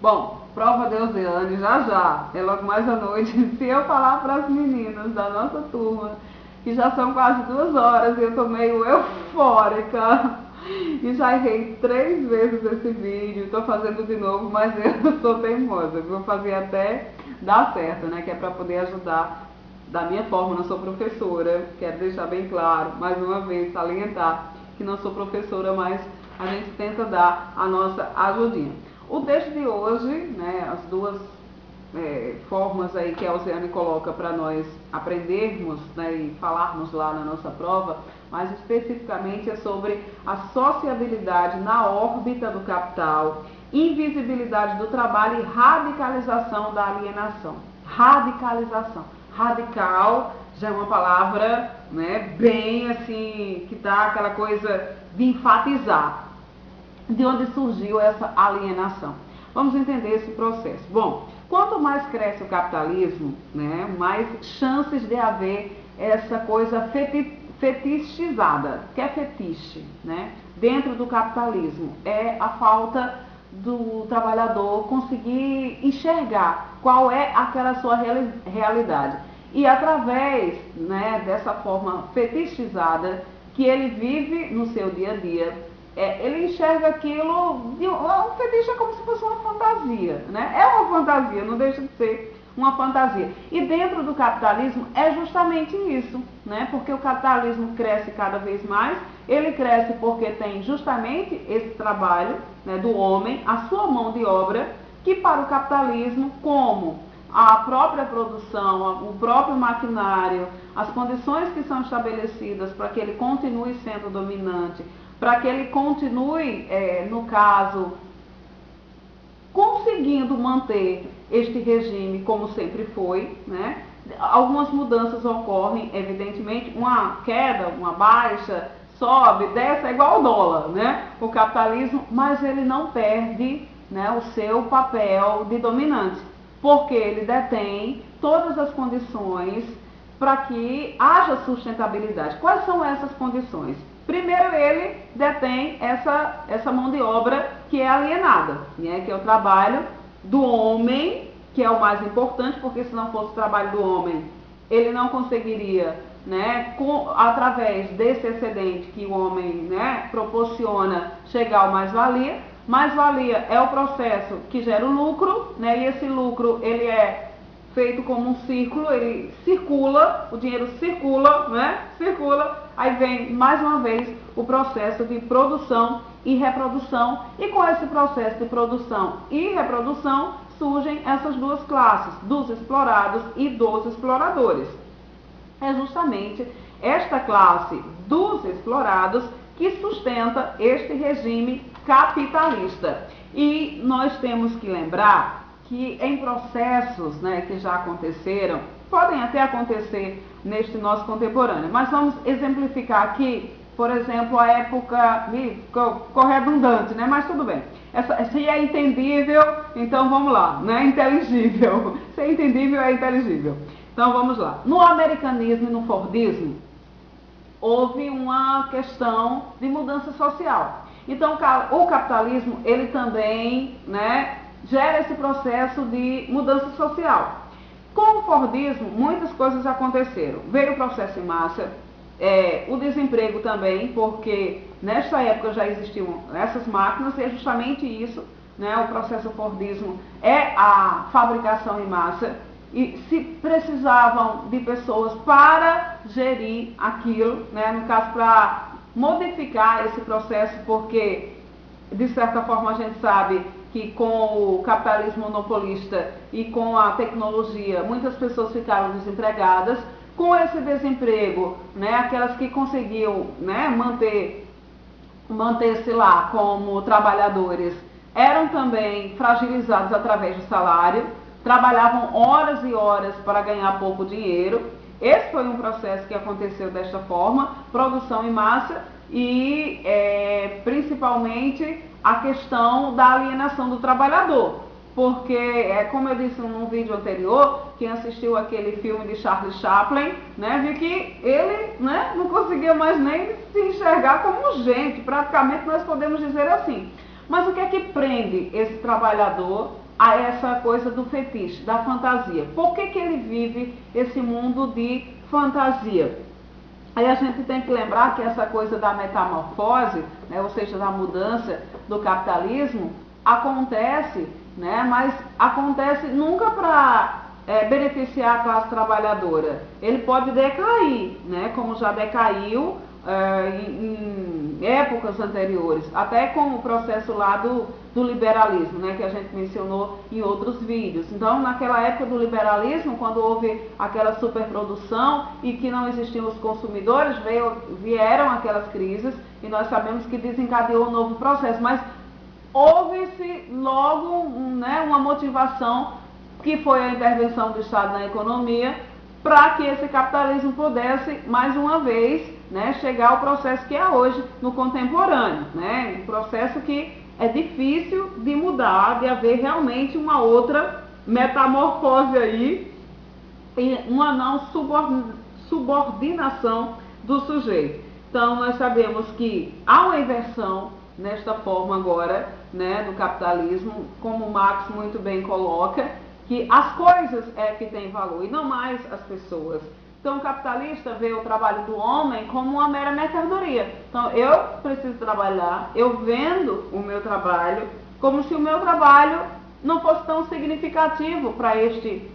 Bom, prova Deusiane já já, é logo mais à noite. Se eu falar para as meninas da nossa turma, que já são quase 2 horas e eu tô meio eufórica, e já errei 3 vezes esse vídeo, tô fazendo de novo, mas eu sou teimosa, vou fazer até dar certo, né? Que é para poder ajudar da minha forma, não sou professora, quero deixar bem claro, mais uma vez, salientar que não sou professora, mas a gente tenta dar a nossa ajudinha. O texto de hoje, né, as duas formas aí que a Oceane coloca para nós aprendermos, né, e falarmos lá na nossa prova, mas especificamente é sobre a sociabilidade na órbita do capital, invisibilidade do trabalho e radicalização da alienação. Radicalização. Radical já é uma palavra, né, bem assim, que dá aquela coisa de enfatizar. De onde surgiu essa alienação? Vamos entender esse processo. Bom, quanto mais cresce o capitalismo, né, mais chances de haver essa coisa fetichizada, que é fetiche, né, dentro do capitalismo. É a falta do trabalhador conseguir enxergar qual é aquela sua realidade. E através, né, dessa forma fetichizada que ele vive no seu dia a dia, ele enxerga aquilo, um fetiche é como se fosse uma fantasia, né? É uma fantasia, não deixa de ser uma fantasia. E dentro do capitalismo é justamente isso, né? Porque o capitalismo cresce cada vez mais, ele cresce porque tem justamente esse trabalho, né, do homem, a sua mão de obra, que para o capitalismo, como a própria produção, o próprio maquinário, as condições que são estabelecidas para que ele continue sendo dominante, para que ele continue, no caso, conseguindo manter este regime como sempre foi, né? Algumas mudanças ocorrem, evidentemente, uma queda, uma baixa, sobe, desce, é igual ao dólar, né? O capitalismo, mas ele não perde, né, o seu papel de dominante, porque ele detém todas as condições para que haja sustentabilidade. Quais são essas condições? Primeiro, ele detém essa mão de obra que é alienada, né? Que é o trabalho do homem, que é o mais importante, porque se não fosse o trabalho do homem, ele não conseguiria, né, através desse excedente que o homem, né, proporciona, chegar ao mais-valia. Mais-valia é o processo que gera o lucro, né, e esse lucro ele é feito como um círculo, ele circula, o dinheiro circula, né? Circula, aí vem mais uma vez o processo de produção e reprodução, e com esse processo de produção e reprodução surgem essas duas classes, dos explorados e dos exploradores. É justamente esta classe dos explorados que sustenta este regime capitalista. E nós temos que lembrar que em processos, né, que já aconteceram, podem até acontecer neste nosso contemporâneo, mas vamos exemplificar aqui, por exemplo, a época, ficou redundante, né, mas tudo bem. Se é entendível, então vamos lá, né, inteligível. Se é entendível, é inteligível. Então vamos lá. No americanismo e no fordismo, houve uma questão de mudança social. Então o capitalismo, ele também, né, gera esse processo de mudança social. Com o fordismo, muitas coisas aconteceram. Veio o processo em massa, o desemprego também, porque nesta época já existiam essas máquinas, e é justamente isso, né, o processo fordismo é a fabricação em massa, e se precisavam de pessoas para gerir aquilo, né, no caso para modificar esse processo, porque de certa forma a gente sabe que com o capitalismo monopolista e com a tecnologia, muitas pessoas ficaram desempregadas. Com esse desemprego, né, aquelas que conseguiam, né, manter-se lá como trabalhadores, eram também fragilizados através do salário, trabalhavam horas e horas para ganhar pouco dinheiro. Esse foi um processo que aconteceu desta forma, produção em massa e principalmente a questão da alienação do trabalhador, porque, como eu disse num vídeo anterior, quem assistiu aquele filme de Charlie Chaplin, né, viu que ele, né, não conseguia mais nem se enxergar como gente, praticamente nós podemos dizer assim. Mas o que é que prende esse trabalhador a essa coisa do fetiche, da fantasia. Por que ele vive esse mundo de fantasia? Aí a gente tem que lembrar que essa coisa da metamorfose, né, ou seja, da mudança do capitalismo, acontece, né, mas acontece nunca para beneficiar a classe trabalhadora. Ele pode decair, né, como já decaiu em épocas anteriores, até com o processo lá do liberalismo, né, que a gente mencionou em outros vídeos. Então, naquela época do liberalismo, quando houve aquela superprodução e que não existiam os consumidores, vieram aquelas crises e nós sabemos que desencadeou um novo processo, mas houve-se logo uma motivação, que foi a intervenção do Estado na economia, para que esse capitalismo pudesse, mais uma vez, né, chegar ao processo que é hoje no contemporâneo, né, um processo que é difícil de mudar, de haver realmente uma outra metamorfose aí, e uma não subordinação do sujeito. Então, nós sabemos que há uma inversão nesta forma agora, né, do capitalismo, como o Marx muito bem coloca, que as coisas é que têm valor e não mais as pessoas. Então, o capitalista vê o trabalho do homem como uma mera mercadoria. Então, eu preciso trabalhar, eu vendo o meu trabalho, como se o meu trabalho não fosse tão significativo para este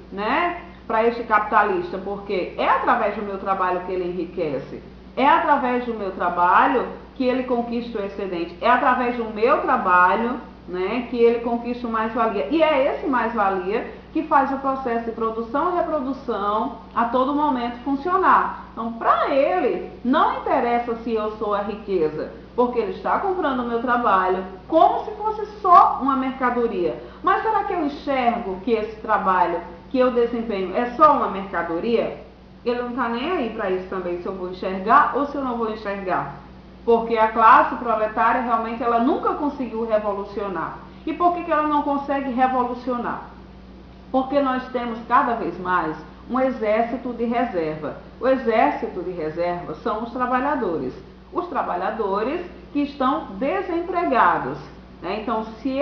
capitalista, porque é através do meu trabalho que ele enriquece, é através do meu trabalho que ele conquista o excedente, é através do meu trabalho, né, que ele conquista o mais-valia. E é esse mais-valia que faz o processo de produção e reprodução a todo momento funcionar. Então, para ele, não interessa se eu sou a riqueza, porque ele está comprando o meu trabalho como se fosse só uma mercadoria. Mas será que eu enxergo que esse trabalho que eu desempenho é só uma mercadoria? Ele não está nem aí para isso também, se eu vou enxergar ou se eu não vou enxergar. Porque a classe proletária realmente ela nunca conseguiu revolucionar. E por que ela não consegue revolucionar? Porque nós temos cada vez mais um exército de reserva. O exército de reserva são os trabalhadores. Os trabalhadores que estão desempregados, né? Então, se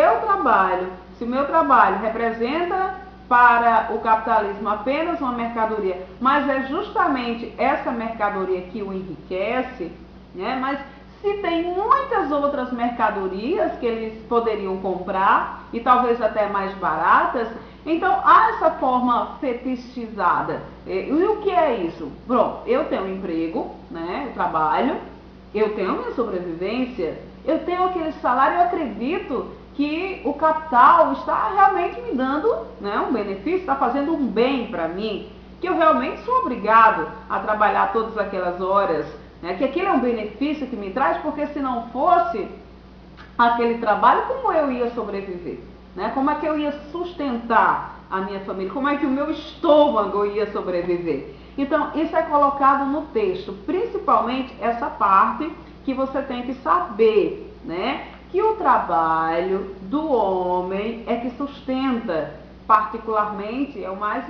o meu trabalho representa para o capitalismo apenas uma mercadoria, mas é justamente essa mercadoria que o enriquece, né? Mas se tem muitas outras mercadorias que eles poderiam comprar e talvez até mais baratas, então há essa forma fetichizada. E o que é isso? Bom, eu tenho um emprego, né? Eu trabalho, eu tenho minha sobrevivência, eu tenho aquele salário, eu acredito que o capital está realmente me dando, né, um benefício, está fazendo um bem para mim, que eu realmente sou obrigado a trabalhar todas aquelas horas, né, que aquilo é um benefício que me traz, porque se não fosse aquele trabalho, como eu ia sobreviver? Né? Como é que eu ia sustentar a minha família? Como é que o meu estômago ia sobreviver? Então, isso é colocado no texto, principalmente essa parte que você tem que saber, né? Que o trabalho do homem é que sustenta, particularmente, é o mais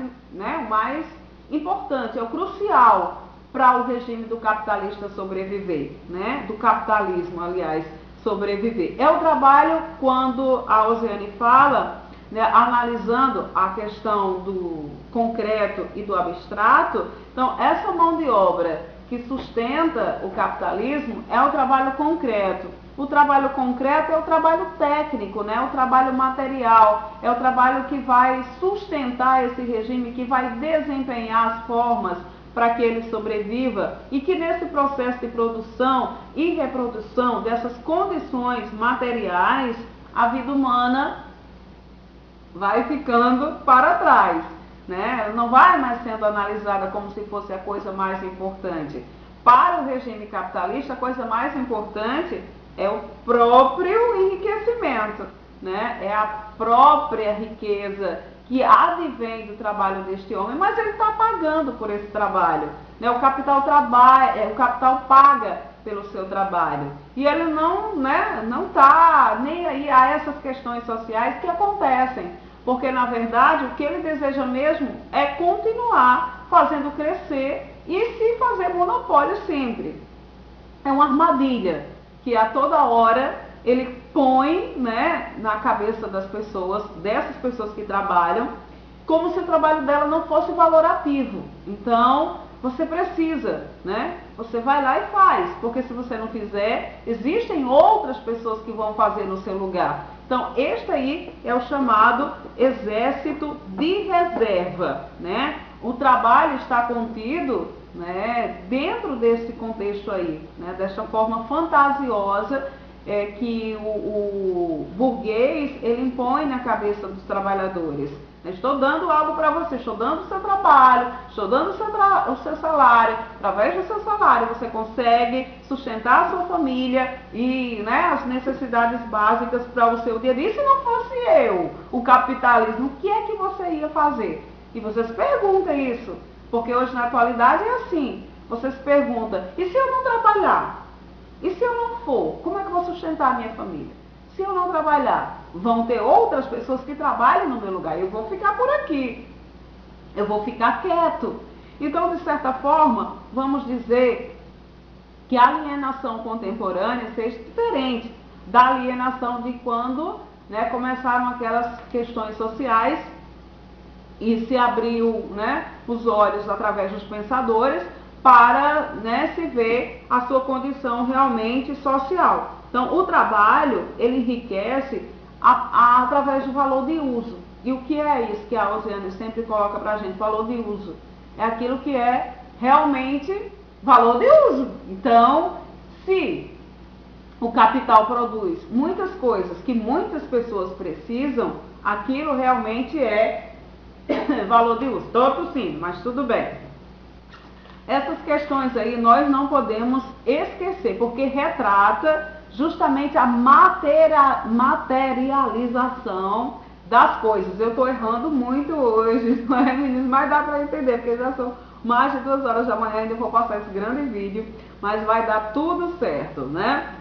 importante, é o crucial para o regime do capitalista sobreviver, né? Do capitalismo, aliás, sobreviver. É o trabalho, quando a Osiane fala, né, analisando a questão do concreto e do abstrato, então essa mão de obra que sustenta o capitalismo é o trabalho concreto. O trabalho concreto é o trabalho técnico, né? O trabalho material, é o trabalho que vai sustentar esse regime, que vai desempenhar as formas para que ele sobreviva e que nesse processo de produção e reprodução dessas condições materiais, a vida humana vai ficando para trás, né? Ela não vai mais sendo analisada como se fosse a coisa mais importante. Para o regime capitalista, a coisa mais importante é o próprio enriquecimento, né? É a própria riqueza que advém do trabalho deste homem, mas ele está pagando por esse trabalho, né? O capital paga pelo seu trabalho e ele não está nem aí a essas questões sociais que acontecem, porque na verdade o que ele deseja mesmo é continuar fazendo crescer e se fazer monopólio sempre. É uma armadilha que a toda hora ele põe, né, na cabeça das pessoas, dessas pessoas que trabalham, como se o trabalho dela não fosse valorativo. Então, você precisa, né? Você vai lá e faz, porque se você não fizer, existem outras pessoas que vão fazer no seu lugar. Então, este aí é o chamado exército de reserva, né? O trabalho está contido, né, dentro desse contexto aí, né, desta forma fantasiosa que o burguês ele impõe na cabeça dos trabalhadores. Estou dando algo para você, estou dando o seu trabalho, estou dando o seu salário. Através do seu salário você consegue sustentar a sua família e, né, as necessidades básicas para o seu dia a dia. E se não fosse eu, o capitalismo, o que é que você ia fazer? E você se pergunta isso, porque hoje na atualidade é assim. Você se pergunta, e se eu não trabalhar? E se eu não for? Como é que eu vou sustentar a minha família? Se eu não trabalhar, vão ter outras pessoas que trabalhem no meu lugar. Eu vou ficar por aqui. Eu vou ficar quieto. Então, de certa forma, vamos dizer que a alienação contemporânea seja diferente da alienação de quando, né, começaram aquelas questões sociais e se abriu, né, os olhos através dos pensadores para, né, se ver a sua condição realmente social. Então, o trabalho, ele enriquece através do valor de uso. E o que é isso que a Osiane sempre coloca para a gente? Valor de uso. É aquilo que é realmente valor de uso. Então, se o capital produz muitas coisas que muitas pessoas precisam, aquilo realmente é valor de uso. Estou tossindo, mas tudo bem. Essas questões aí nós não podemos esquecer, porque retrata justamente a materialização das coisas. Eu estou errando muito hoje, não é, meninos? Mas dá para entender, porque já são mais de 2 horas da manhã, ainda vou passar esse grande vídeo, mas vai dar tudo certo, né?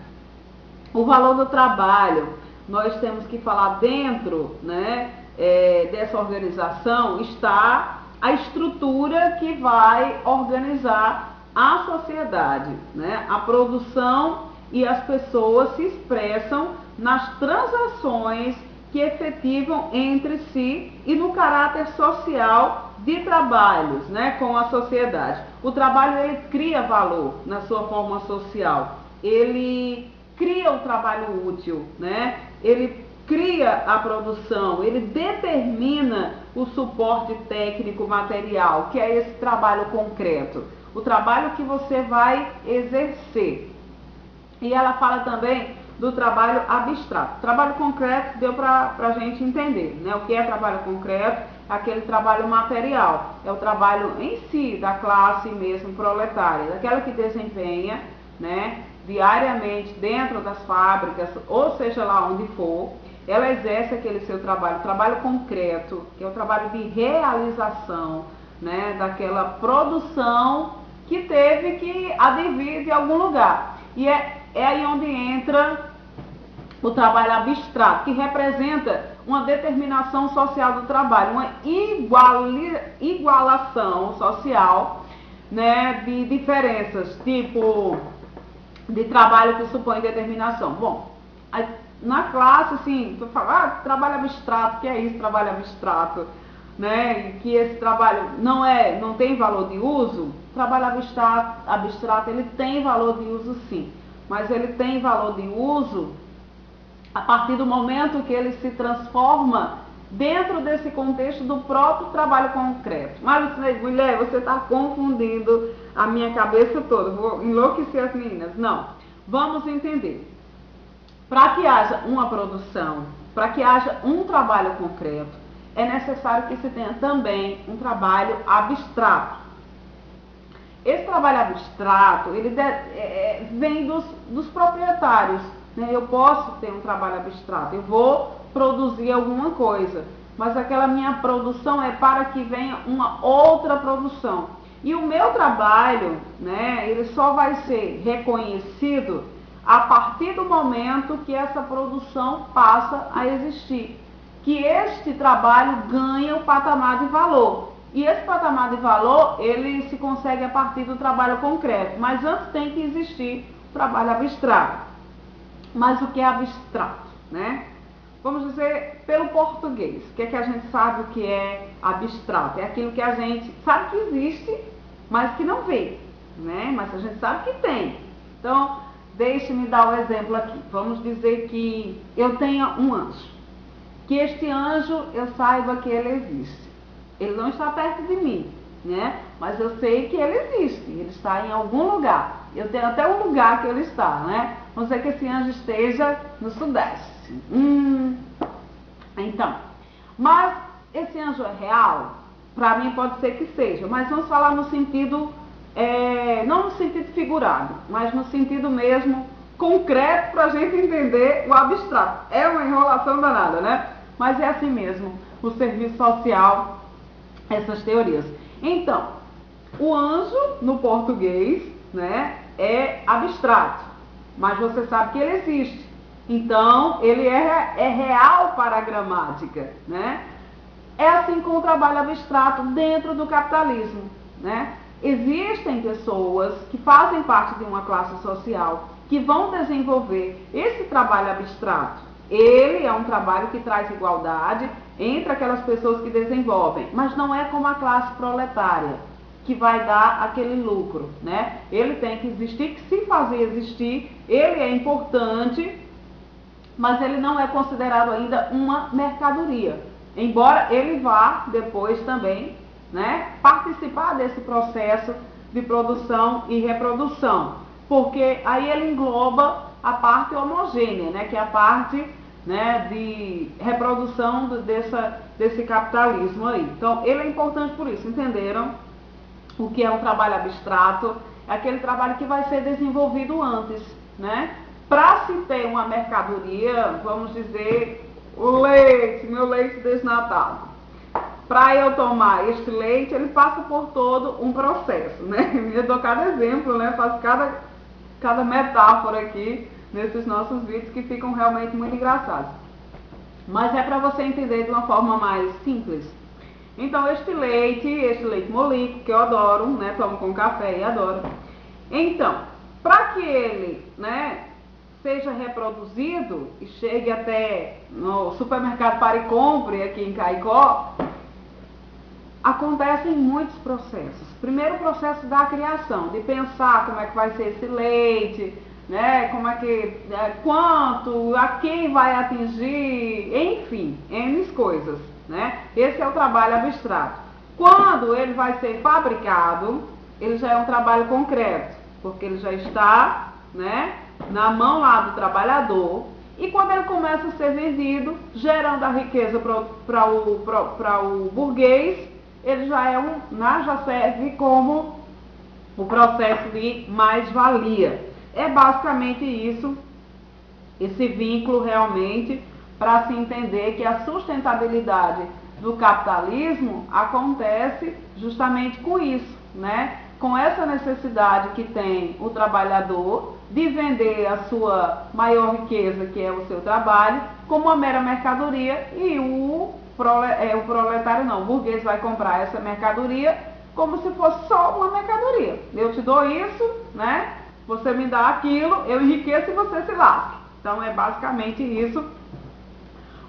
O valor do trabalho, nós temos que falar dentro, né, dessa organização, está a estrutura que vai organizar a sociedade, né? A produção e as pessoas se expressam nas transações que efetivam entre si e no caráter social de trabalhos, né, com a sociedade. O trabalho, ele cria valor na sua forma social, ele cria o trabalho útil, né? Ele cria a produção, ele determina o suporte técnico material, que é esse trabalho concreto, o trabalho que você vai exercer. E ela fala também do trabalho abstrato. Trabalho concreto deu para a gente entender, né? O que é trabalho concreto? Aquele trabalho material, é o trabalho em si da classe mesmo proletária, daquela que desempenha, né, diariamente dentro das fábricas, ou seja lá onde for, ela exerce aquele seu trabalho concreto, que é o trabalho de realização, né, daquela produção que teve que advir de algum lugar. E é aí onde entra o trabalho abstrato, que representa uma determinação social do trabalho, uma igualação social, né, de diferenças, tipo de trabalho que supõe determinação. Bom, na classe, assim, tu fala, trabalho abstrato, que é isso, trabalho abstrato, né, e que esse trabalho não tem valor de uso. Trabalho abstrato, ele tem valor de uso sim, mas ele tem valor de uso a partir do momento que ele se transforma dentro desse contexto do próprio trabalho concreto. Mas, mulher, você está confundindo a minha cabeça toda, vou enlouquecer as meninas. Não, vamos entender. Para que haja uma produção, para que haja um trabalho concreto, é necessário que se tenha também um trabalho abstrato. Esse trabalho abstrato, ele vem dos proprietários, né? Eu posso ter um trabalho abstrato, eu vou produzir alguma coisa, mas aquela minha produção é para que venha uma outra produção. E o meu trabalho, né, ele só vai ser reconhecido a partir do momento que essa produção passa a existir, que este trabalho ganha o patamar de valor. E esse patamar de valor, ele se consegue a partir do trabalho concreto, mas antes tem que existir o trabalho abstrato. Mas o que é abstrato, né? Vamos dizer, pelo português, o que é que a gente sabe o que é abstrato? É aquilo que a gente sabe que existe, mas que não vê, né? Mas a gente sabe que tem. Então, deixe-me dar o exemplo aqui. Vamos dizer que eu tenha um anjo. Que este anjo, eu saiba que ele existe. Ele não está perto de mim, né? Mas eu sei que ele existe, ele está em algum lugar. Eu tenho até um lugar que ele está, né? Vamos dizer que esse anjo esteja no Sudeste. Então, mas esse anjo é real? Para mim pode ser que seja, mas vamos falar no sentido, não no sentido figurado, mas no sentido mesmo concreto para a gente entender o abstrato. É uma enrolação danada, né? Mas é assim mesmo, o serviço social, essas teorias. Então, o anjo, no português, né, é abstrato, mas você sabe que ele existe. Então, ele é real para a gramática, né? É assim com o trabalho abstrato dentro do capitalismo, né? Existem pessoas que fazem parte de uma classe social que vão desenvolver esse trabalho abstrato. Ele é um trabalho que traz igualdade entre aquelas pessoas que desenvolvem, mas não é como a classe proletária, que vai dar aquele lucro, né? Ele tem que existir, que se fazer existir, ele é importante, mas ele não é considerado ainda uma mercadoria, embora ele vá depois também, né, participar desse processo de produção e reprodução, porque aí ele engloba a parte homogênea, né, que é a parte, né, de reprodução desse capitalismo aí. Então, ele é importante por isso, entenderam? O que é um trabalho abstrato? É aquele trabalho que vai ser desenvolvido antes, né? Para se ter uma mercadoria, vamos dizer, o leite, meu leite desnatado. Para eu tomar este leite, ele passa por todo um processo, né? Eu dou cada exemplo, né? Faço cada metáfora aqui nesses nossos vídeos que ficam realmente muito engraçados. Mas é para você entender de uma forma mais simples. Então, este leite molico, que eu adoro, né? Tomo com café e adoro. Então, para que ele, né, seja reproduzido e chegue até no supermercado Pare e Compre aqui em Caicó, acontecem muitos processos. Primeiro, o processo da criação, de pensar como é que vai ser esse leite, né? Como é que, quanto, a quem vai atingir, enfim, N coisas, né? Esse é o trabalho abstrato. Quando ele vai ser fabricado, ele já é um trabalho concreto, porque ele já está, né, na mão lá do trabalhador, e quando ele começa a ser vendido, gerando a riqueza para o burguês, ele já serve como o processo de mais-valia. É basicamente isso, esse vínculo realmente, para se entender que a sustentabilidade do capitalismo acontece justamente com isso, né? Com essa necessidade que tem o trabalhador de vender a sua maior riqueza, que é o seu trabalho, como uma mera mercadoria, e o proletário não, o burguês vai comprar essa mercadoria como se fosse só uma mercadoria. Eu te dou isso, né? Você me dá aquilo, eu enriqueço e você se lasca. Então é basicamente isso.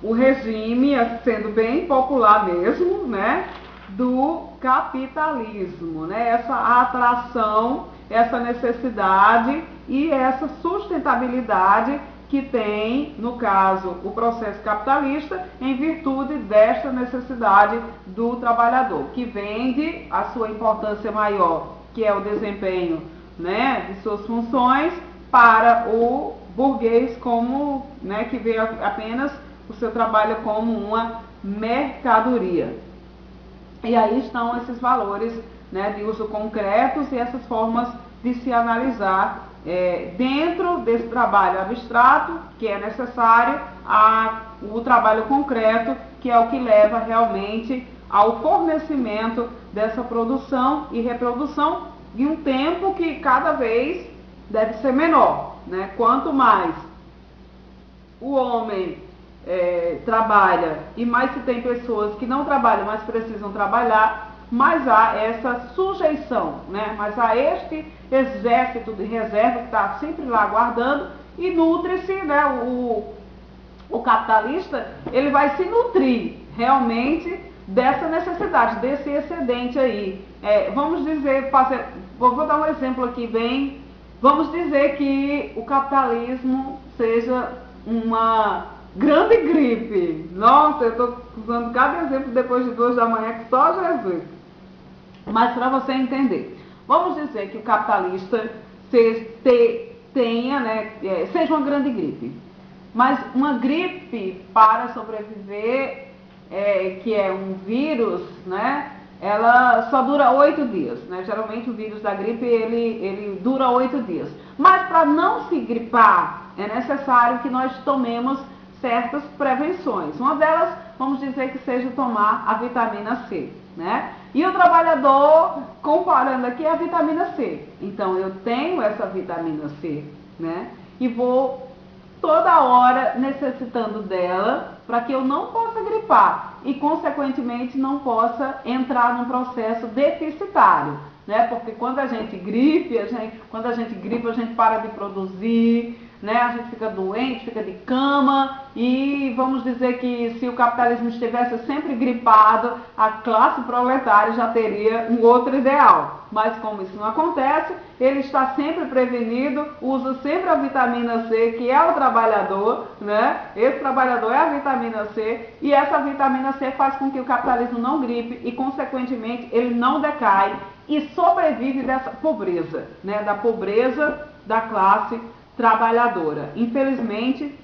O regime, sendo bem popular mesmo, né, do capitalismo, né, essa atração, essa necessidade e essa sustentabilidade que tem, no caso, o processo capitalista, em virtude desta necessidade do trabalhador, que vende a sua importância maior, que é o desempenho, né, de suas funções, para o burguês como, né, que vê apenas o seu trabalho como uma mercadoria. E aí estão esses valores, né, de uso concretos e essas formas de se analisar dentro desse trabalho abstrato, que é necessário, o trabalho concreto, que é o que leva realmente ao fornecimento dessa produção e reprodução em um tempo que cada vez deve ser menor, né? Quanto mais o homem trabalha e mais se tem pessoas que não trabalham, mas precisam trabalhar, mais há essa sujeição, né? Mas há este exército de reserva que está sempre lá aguardando e nutre-se, né? O capitalista, ele vai se nutrir realmente dessa necessidade, desse excedente aí. Vamos dizer, vou dar um exemplo aqui bem, vamos dizer que o capitalismo seja uma grande gripe. Nossa, eu estou usando cada exemplo depois de 2 da manhã, que só Jesus. Mas para você entender, vamos dizer que o capitalista tenha, né, seja uma grande gripe. Mas uma gripe, para sobreviver, que é um vírus, né, ela só dura 8 dias. Né? Geralmente o vírus da gripe, ele dura 8 dias. Mas para não se gripar, é necessário que nós tomemos certas prevenções. Uma delas, vamos dizer que seja tomar a vitamina C. Né? E o trabalhador, comparando aqui, a vitamina C. Então, eu tenho essa vitamina C, né? E vou toda hora necessitando dela para que eu não possa gripar e, consequentemente, não possa entrar num processo deficitário, né? Porque quando a gente gripe, a gente para de produzir, né? A gente fica doente, fica de cama e vamos dizer que se o capitalismo estivesse sempre gripado, a classe proletária já teria um outro ideal. Mas como isso não acontece, ele está sempre prevenido, usa sempre a vitamina C, que é o trabalhador, né? Esse trabalhador é a vitamina C e essa vitamina C faz com que o capitalismo não gripe e, consequentemente, ele não decai e sobrevive dessa pobreza, né? Da pobreza da classe trabalhadora. Infelizmente,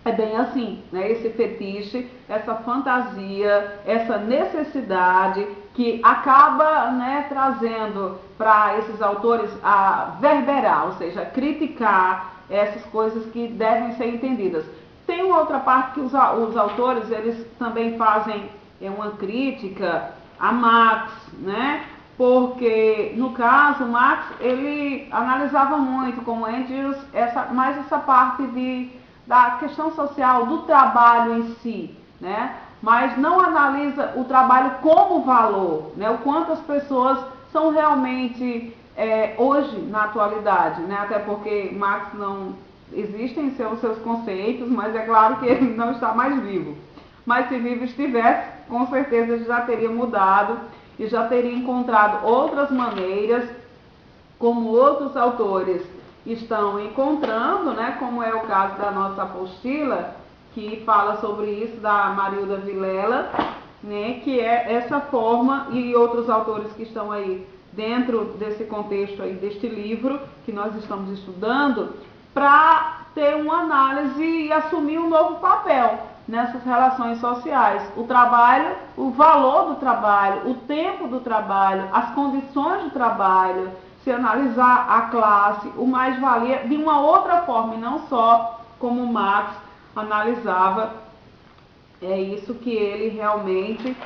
é bem assim, né? Esse fetiche, essa fantasia, essa necessidade que acaba, né, trazendo para esses autores a verberar, ou seja, criticar essas coisas que devem ser entendidas. Tem uma outra parte que os autores, eles também fazem uma crítica a Marx, né? Porque, no caso, Marx, ele analisava muito, como Engels, mais essa parte da questão social, do trabalho em si, né? Mas não analisa o trabalho como valor, né? O quanto as pessoas são realmente, hoje, na atualidade, né? Até porque Marx não existem seus conceitos, mas é claro que ele não está mais vivo. Mas se vivo estivesse, com certeza ele já teria mudado e já teria encontrado outras maneiras, como outros autores estão encontrando, né, como é o caso da nossa apostila, que fala sobre isso, da Marilda Vilela, né, que é essa forma, e outros autores que estão aí dentro desse contexto aí deste livro que nós estamos estudando, para ter uma análise e assumir um novo papel nessas relações sociais. O trabalho, o valor do trabalho, o tempo do trabalho, as condições do trabalho, se analisar a classe, o mais-valia de uma outra forma, e não só como Marx analisava. É isso que ele realmente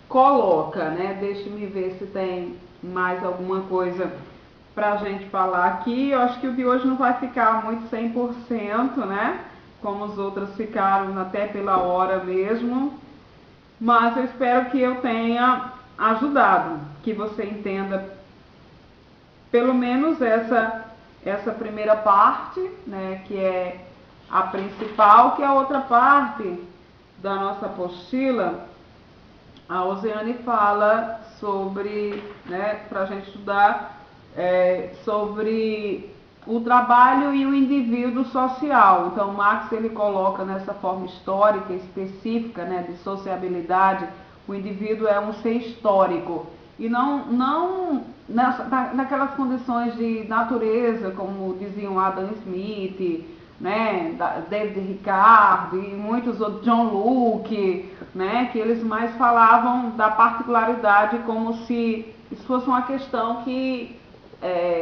coloca, né? Deixe-me ver se tem mais alguma coisa para a gente falar aqui. Eu acho que o de hoje não vai ficar muito 100%, né? Como os outros ficaram até pela hora mesmo. Mas eu espero que eu tenha ajudado, que você entenda pelo menos essa primeira parte, né? Que é a principal, que é a outra parte da nossa apostila. A Osiane fala sobre, né, para a gente estudar, sobre o trabalho e o indivíduo social. Então, Marx, ele coloca nessa forma histórica específica, né, de sociabilidade, o indivíduo é um ser histórico e não naquelas condições de natureza, como diziam Adam Smith, né, David Ricardo e muitos outros, John Locke, né, que eles mais falavam da particularidade como se isso fosse uma questão que,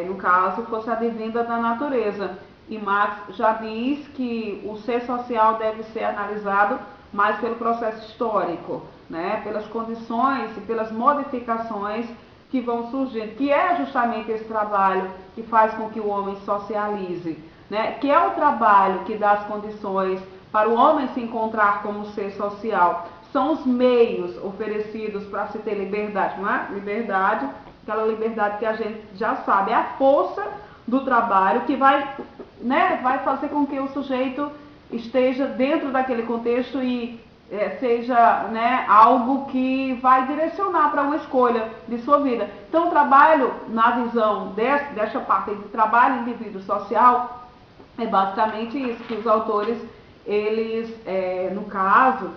no caso, fosse advinda da natureza. E Marx já diz que o ser social deve ser analisado mais pelo processo histórico, né, pelas condições e pelas modificações que vão surgindo, que é justamente esse trabalho que faz com que o homem socialize, né, que é o trabalho que dá as condições para o homem se encontrar como ser social. São os meios oferecidos para se ter liberdade, não é? Liberdade, aquela liberdade que a gente já sabe, é a força do trabalho que vai né, vai fazer com que o sujeito esteja dentro daquele contexto e seja, né, algo que vai direcionar para uma escolha de sua vida. Então, o trabalho, na visão dessa parte de trabalho indivíduo social, é basicamente isso, que os autores, eles, no caso,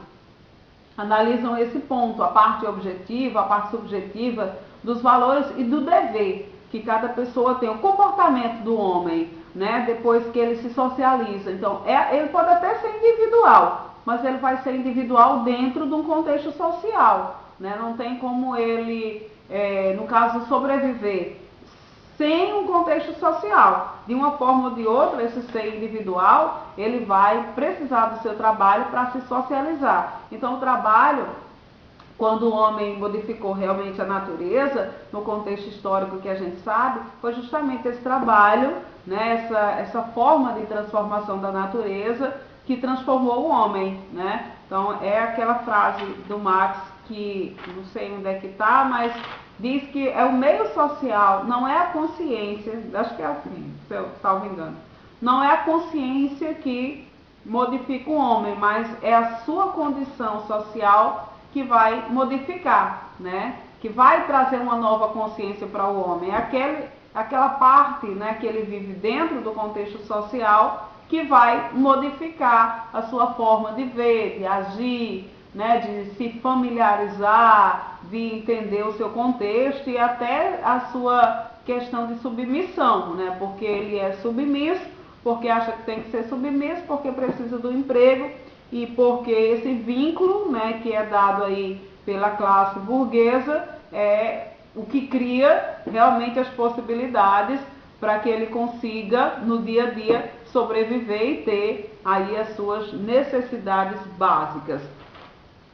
analisam esse ponto, a parte objetiva, a parte subjetiva dos valores e do dever que cada pessoa tem, o comportamento do homem, né, depois que ele se socializa. Então, ele pode até ser individual, mas ele vai ser individual dentro de um contexto social, né? Não tem como ele, no caso, sobreviver sem um contexto social. De uma forma ou de outra, esse ser individual, ele vai precisar do seu trabalho para se socializar. Então, o trabalho, quando o homem modificou realmente a natureza, no contexto histórico que a gente sabe, foi justamente esse trabalho, né, essa forma de transformação da natureza que transformou o homem, né? Então, é aquela frase do Marx que, não sei onde é que está, mas diz que é o meio social, não é a consciência, acho que é assim, se eu salvo engano, não é a consciência que modifica o homem, mas é a sua condição social que vai modificar, né? Que vai trazer uma nova consciência para o homem. É aquela parte, né, que ele vive dentro do contexto social que vai modificar a sua forma de ver, de agir, né, de se familiarizar, de entender o seu contexto e até a sua questão de submissão, né, porque ele é submisso, porque acha que tem que ser submisso, porque precisa do emprego e porque esse vínculo, né, que é dado aí pela classe burguesa é o que cria realmente as possibilidades para que ele consiga no dia a dia sobreviver e ter aí as suas necessidades básicas.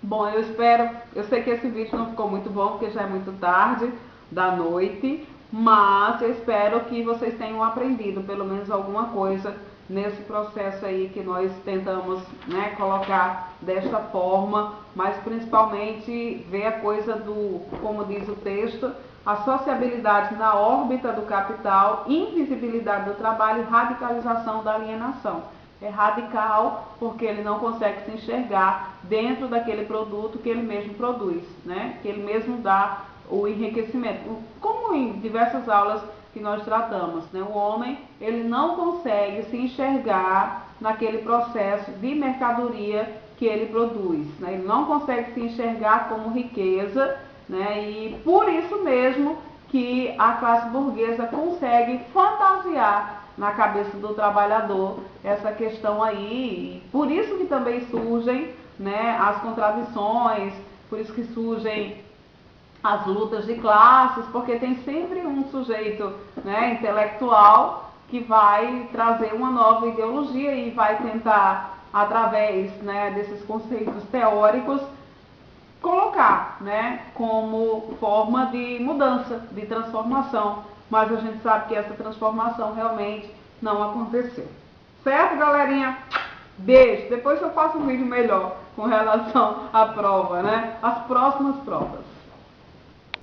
Bom, eu sei que esse vídeo não ficou muito bom porque já é muito tarde da noite, mas eu espero que vocês tenham aprendido pelo menos alguma coisa nesse processo aí que nós tentamos, né, colocar desta forma, mas principalmente ver a coisa do, como diz o texto, a sociabilidade na órbita do capital, invisibilidade do trabalho e radicalização da alienação. É radical porque ele não consegue se enxergar dentro daquele produto que ele mesmo produz, né? Que ele mesmo dá o enriquecimento. Como em diversas aulas que nós tratamos, né? O homem, ele não consegue se enxergar naquele processo de mercadoria que ele produz, né? Ele não consegue se enxergar como riqueza, né? E por isso mesmo que a classe burguesa consegue fantasiar na cabeça do trabalhador essa questão aí, e por isso que também surgem, né, as contradições, por isso que surgem as lutas de classes, porque tem sempre um sujeito, né, intelectual que vai trazer uma nova ideologia e vai tentar, através, né, desses conceitos teóricos, colocar, né, como forma de mudança, de transformação. Mas a gente sabe que essa transformação realmente não aconteceu. Certo, galerinha? Beijo. Depois eu faço um vídeo melhor com relação à prova, né? As próximas provas.